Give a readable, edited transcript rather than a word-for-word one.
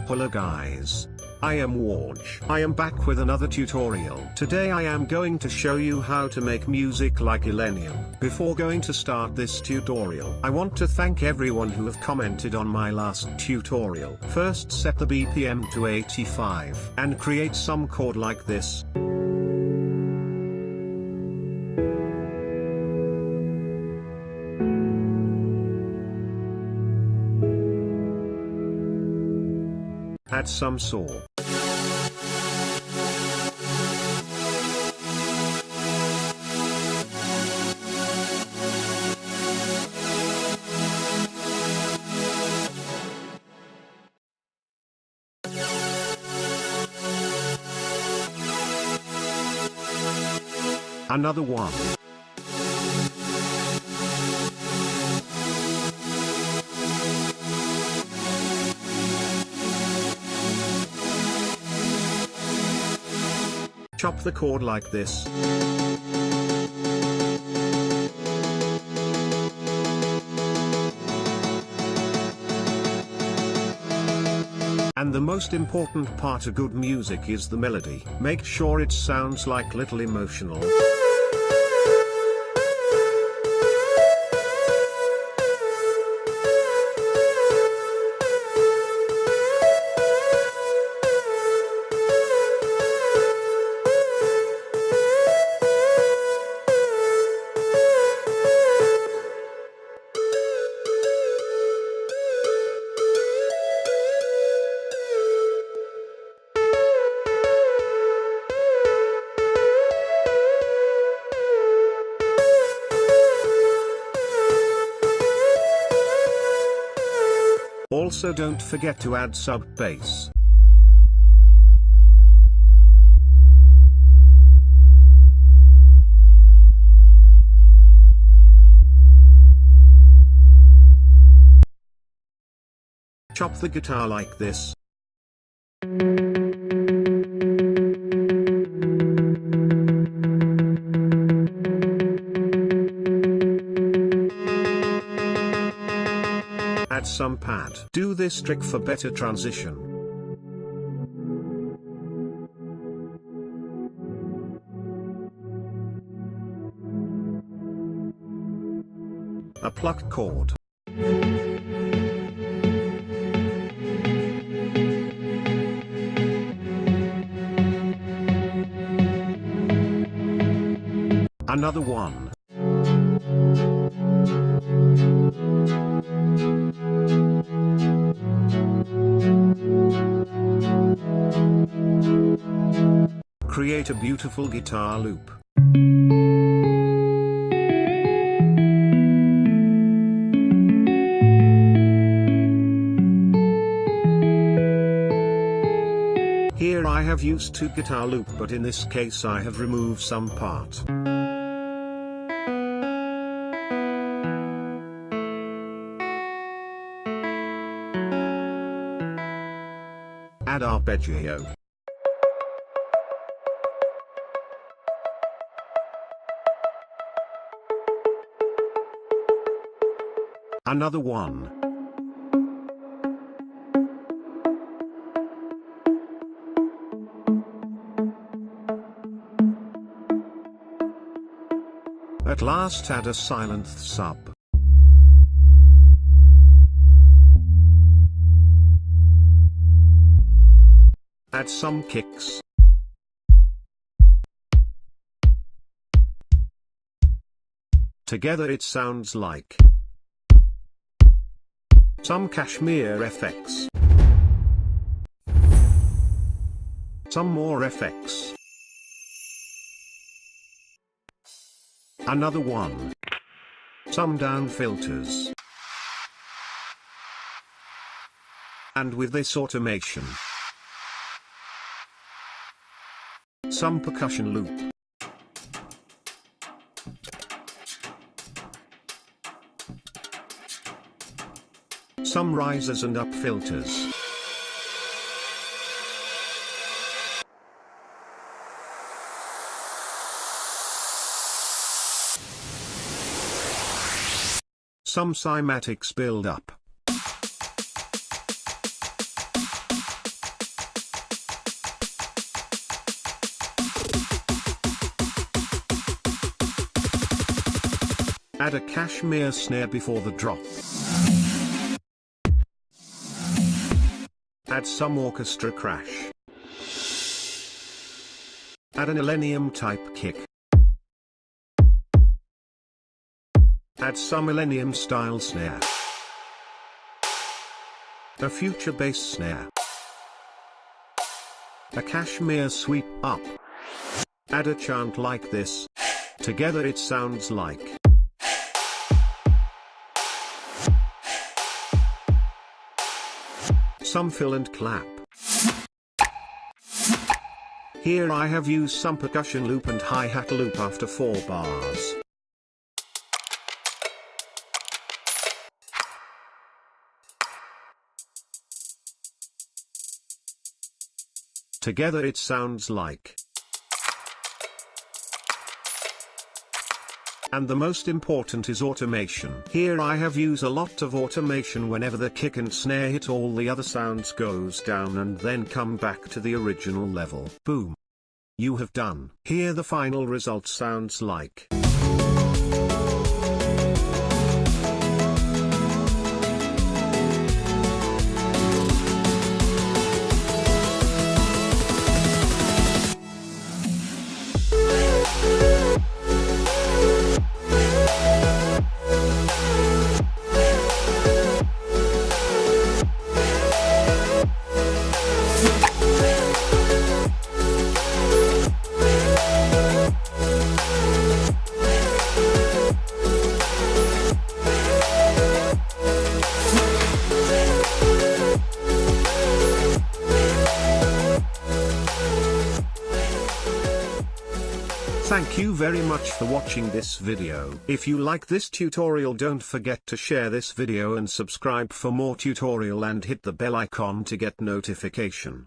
Hello guys. I am Warge. I am back with another tutorial. Today I am going to show you how to make music like Illenium. Before going to start this tutorial, I want to thank everyone who have commented on my last tutorial. First, set the BPM to 85 and create some chord like this. Add some saw. Another one. Chop the chord like this. And the most important part of good music is the melody. Make sure it sounds like little emotional. Also, don't forget to add sub-bass. Chop the guitar like this. Add some pad. Do this trick for better transition. A plucked chord. Another one. Create a beautiful guitar loop. Here I have used two guitar loop, but in this case I have removed some part. Add arpeggio. Another one. At last, add a silent sub. Add some kicks. Together it sounds like some Kashmir effects. Some more effects. Another one. Some down filters. And with this automation, some percussion loop. Some risers and up filters. Some cymatics build up. Add a cashmere snare before the drop. Add some orchestra crash. Add an Illenium type kick. Add some Illenium style snare. A future bass snare. A cashmere sweep up. Add a chant like this. Together it sounds like. Some fill and clap. Here I have used some percussion loop and hi-hat loop after 4 bars. Together it sounds like. And the most important is automation. Here I have used a lot of automation. Whenever the kick and snare hit, all the other sounds goes down and then come back to the original level. Boom. You have done. Here the final result sounds like. Thank you very much for watching this video. If you like this tutorial, don't forget to share this video and subscribe for more tutorial and hit the bell icon to get notification.